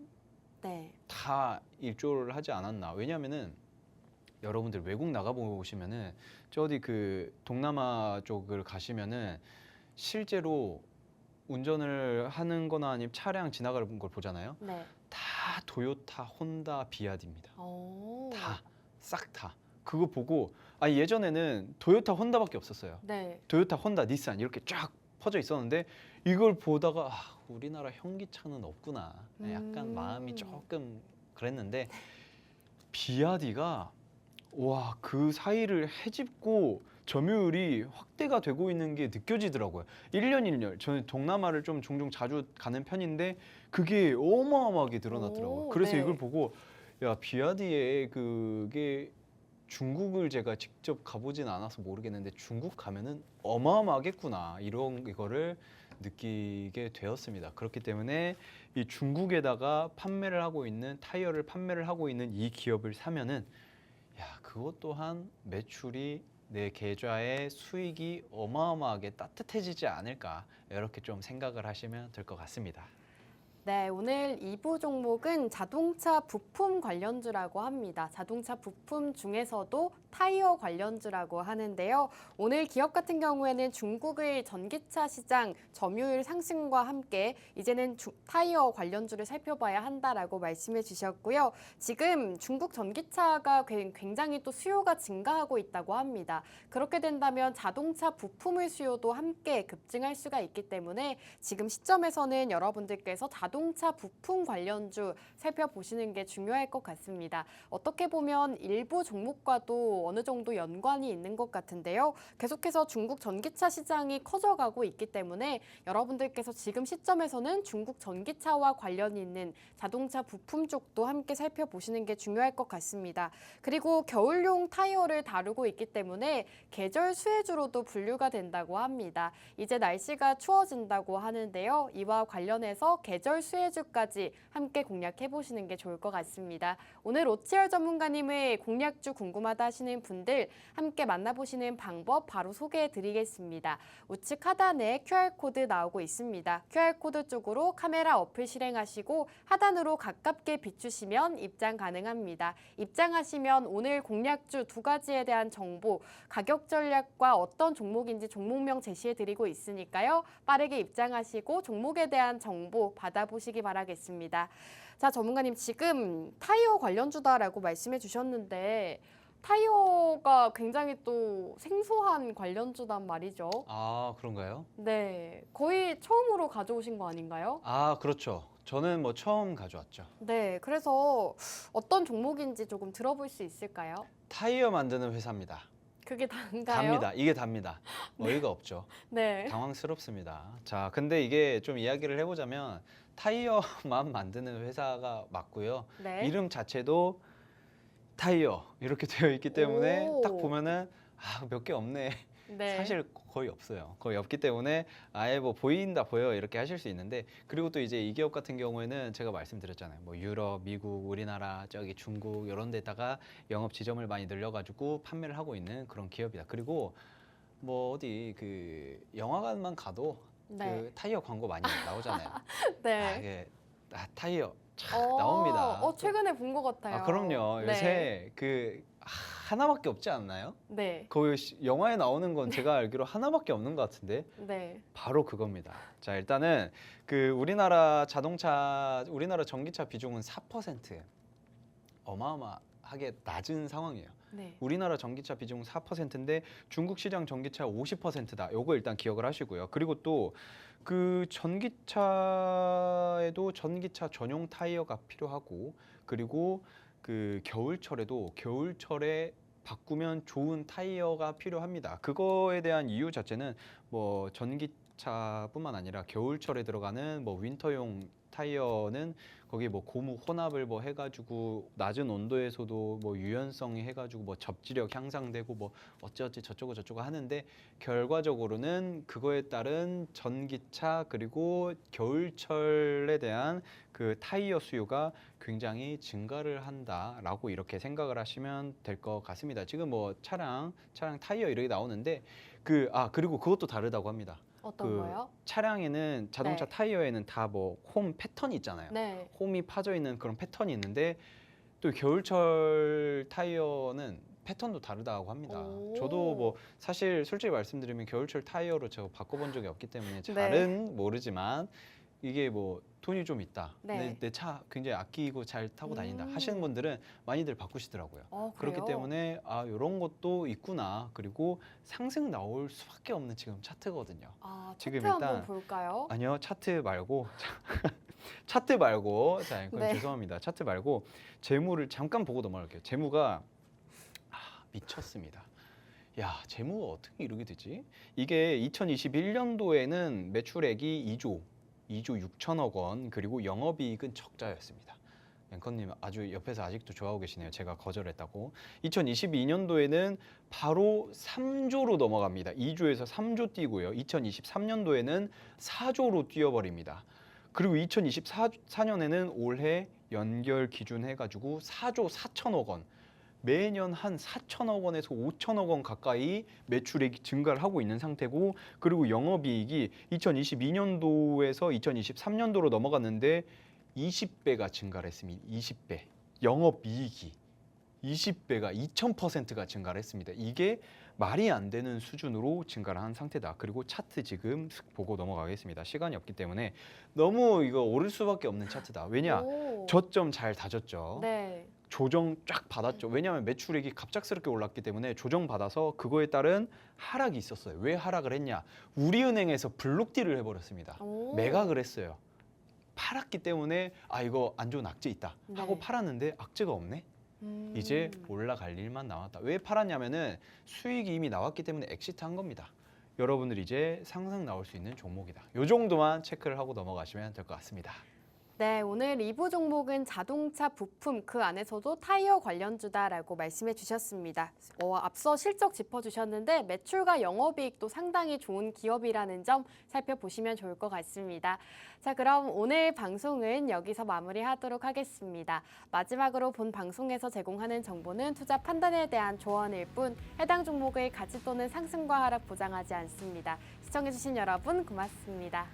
네. 다 일조를 하지 않았나. 왜냐면은 여러분들 외국 나가 보시면은 저 어디 그 동남아 쪽을 가시면은 실제로 운전을 하는 거나 아니면 차량 지나가는 걸 보잖아요. 네. 다 토요타, 혼다, 비아디입니다. 오. 싹 다. 그거 보고 예전에는 토요타, 혼다밖에 없었어요. 네. 토요타, 혼다, 닛산 이렇게 쫙 퍼져 있었는데 이걸 보다가 우리나라 현기차는 없구나. 약간 마음이 조금 그랬는데 비아디가 와, 그 사이를 헤집고 점유율이 확대가 되고 있는 게 느껴지더라고요. 1년. 저는 동남아를 좀 종종 자주 가는 편인데 그게 어마어마하게 늘어났더라고요. 그래서 네. 이걸 보고 야, 비아디의 그게 중국을 제가 직접 가보진 않아서 모르겠는데 중국 가면은 어마어마하겠구나 이런 이거를 느끼게 되었습니다. 그렇기 때문에 이 중국에다가 타이어를 판매를 하고 있는 이 기업을 사면은 그것 또한 매출이 내 계좌의 수익이 어마어마하게 따뜻해지지 않을까 이렇게 좀 생각을 하시면 될 것 같습니다. 네, 오늘 2부 종목은 자동차 부품 관련주라고 합니다. 자동차 부품 중에서도 타이어 관련주라고 하는데요. 오늘 기업 같은 경우에는 중국의 전기차 시장 점유율 상승과 함께 이제는 타이어 관련주를 살펴봐야 한다라고 말씀해 주셨고요. 지금 중국 전기차가 굉장히 또 수요가 증가하고 있다고 합니다. 그렇게 된다면 자동차 부품의 수요도 함께 급증할 수가 있기 때문에 지금 시점에서는 여러분들께서 자동차 부품 관련주 살펴보시는 게 중요할 것 같습니다. 어떻게 보면 일부 종목과도 어느 정도 연관이 있는 것 같은데요. 계속해서 중국 전기차 시장이 커져가고 있기 때문에 여러분들께서 지금 시점에서는 중국 전기차와 관련이 있는 자동차 부품 쪽도 함께 살펴보시는 게 중요할 것 같습니다. 그리고 겨울용 타이어를 다루고 있기 때문에 계절 수혜주로도 분류가 된다고 합니다. 이제 날씨가 추워진다고 하는데요. 이와 관련해서 계절 서울 수혜주까지 함께 공략해 보시는 게 좋을 것 같습니다. 오늘 오치열 전문가님의 공략주 궁금하다 하시는 분들 함께 만나보시는 방법 바로 소개해 드리겠습니다. 우측 하단에 QR코드 나오고 있습니다. QR코드 쪽으로 카메라 어플 실행하시고 하단으로 가깝게 비추시면 입장 가능합니다. 입장하시면 오늘 공략주 두 가지에 대한 정보, 가격 전략과 어떤 종목인지 종목명 제시해 드리고 있으니까요. 빠르게 입장하시고 종목에 대한 정보 받아보시기 바라겠습니다. 자, 전문가님 지금 타이어 관련주다라고 말씀해 주셨는데 타이어가 굉장히 또 생소한 관련주단 말이죠. 아, 그런가요? 네, 거의 처음으로 가져오신 거 아닌가요? 아, 그렇죠. 저는 뭐 처음 가져왔죠. 네, 그래서 어떤 종목인지 조금 들어볼 수 있을까요? 타이어 만드는 회사입니다. 그게 단가요? 답니다. 이게 답니다. 어이가 없죠. 네. 당황스럽습니다. 자, 근데 이게 좀 이야기를 해보자면 타이어만 만드는 회사가 맞고요. 네. 이름 자체도 타이어 이렇게 되어 있기 때문에 오. 딱 보면은 몇 개 없네. 네. 사실 거의 없어요. 거의 없기 때문에 아예 뭐 보인다 보여 이렇게 하실 수 있는데, 그리고 또 이제 이 기업 같은 경우에는 제가 말씀드렸잖아요. 뭐 유럽, 미국, 우리나라, 저기 중국 이런 데다가 영업 지점을 많이 늘려가지고 판매를 하고 있는 그런 기업이다. 그리고 뭐 어디 그 영화관만 가도 네. 그 타이어 광고 많이 나오잖아요. 네. 이게 타이어 촥 나옵니다. 최근에 본 것 같아요. 그럼요. 네. 요새 그 하나밖에 없지 않나요? 네. 거의 영화에 나오는 건 제가 알기로 하나밖에 없는 것 같은데 네. 바로 그겁니다. 자, 일단은 그 우리나라 전기차 비중은 4%. 어마어마하게 낮은 상황이에요. 네. 우리나라 전기차 비중은 4%인데 중국 시장 전기차 50%다. 요거 일단 기억을 하시고요. 그리고 또 그 전기차에도 전기차 전용 타이어가 필요하고, 그리고 그 겨울철에 바꾸면 좋은 타이어가 필요합니다. 그거에 대한 이유 자체는 뭐 전기차뿐만 아니라 겨울철에 들어가는 뭐 윈터용 타이어는 거기 뭐 고무 혼합을 뭐 해가지고 낮은 온도에서도 뭐 유연성이 해가지고 뭐 접지력 향상되고 뭐 어쩌지 저쩌고 하는데, 결과적으로는 그거에 따른 전기차 그리고 겨울철에 대한 그 타이어 수요가 굉장히 증가를 한다라고 이렇게 생각을 하시면 될 것 같습니다. 지금 뭐 차량 타이어 이렇게 나오는데 그리고 그것도 다르다고 합니다. 어떤 거요? 차량에는 자동차 네. 타이어에는 다 뭐 홈 패턴이 있잖아요. 네. 홈이 파져 있는 그런 패턴이 있는데 또 겨울철 타이어는 패턴도 다르다고 합니다. 오. 저도 뭐 사실 솔직히 말씀드리면 겨울철 타이어로 제가 바꿔본 적이 없기 때문에 네. 잘은 모르지만 이게 뭐 돈이 좀 있다. 네. 내 차 굉장히 아끼고 잘 타고 다닌다 하시는 분들은 많이들 바꾸시더라고요. 그렇기 그래요? 때문에 이런 것도 있구나. 그리고 상승 나올 수밖에 없는 지금 차트거든요. 지금 지금 한번 일단 볼까요? 아니요, 차트 말고 자, 이건 네. 죄송합니다. 차트 말고 재무를 잠깐 보고 넘어갈게요. 재무가 미쳤습니다. 야, 재무가 어떻게 이렇게 되지? 이게 2021년도에는 매출액이 2조 6천억 원, 그리고 영업이익은 적자였습니다. 앵커님 아주 옆에서 아직도 좋아하고 계시네요. 제가 거절했다고. 2022년도에는 바로 3조로 넘어갑니다. 2조에서 3조 뛰고요. 2023년도에는 4조로 뛰어버립니다. 그리고 2024년에는 올해 연결 기준 해가지고 4조 4천억 원. 매년 한 4천억 원에서 5천억 원 가까이 매출액이 증가를 하고 있는 상태고, 그리고 영업이익이 2022년도에서 2023년도로 넘어갔는데 20배가 증가를 했습니다. 20배. 영업이익이 20배가 2000%가 증가를 했습니다. 이게 말이 안 되는 수준으로 증가를 한 상태다. 그리고 차트 지금 보고 넘어가겠습니다. 시간이 없기 때문에 너무 이거 오를 수밖에 없는 차트다. 왜냐? 저점 잘 다졌죠. 네. 조정 쫙 받았죠. 왜냐하면 매출액이 갑작스럽게 올랐기 때문에 조정받아서 그거에 따른 하락이 있었어요. 왜 하락을 했냐? 우리은행에서 블록딜을 해버렸습니다. 매각을 했어요. 팔았기 때문에 이거 안 좋은 악재 있다 하고 네. 팔았는데 악재가 없네? 이제 올라갈 일만 남았다. 왜 팔았냐면은 수익이 이미 나왔기 때문에 엑시트한 겁니다. 여러분들 이제 상승 나올 수 있는 종목이다. 이 정도만 체크를 하고 넘어가시면 될 것 같습니다. 네, 오늘 2부 종목은 자동차 부품, 그 안에서도 타이어 관련주다라고 말씀해 주셨습니다. 앞서 실적 짚어주셨는데 매출과 영업이익도 상당히 좋은 기업이라는 점 살펴보시면 좋을 것 같습니다. 자, 그럼 오늘 방송은 여기서 마무리하도록 하겠습니다. 마지막으로 본 방송에서 제공하는 정보는 투자 판단에 대한 조언일 뿐 해당 종목의 가치 또는 상승과 하락 보장하지 않습니다. 시청해주신 여러분 고맙습니다.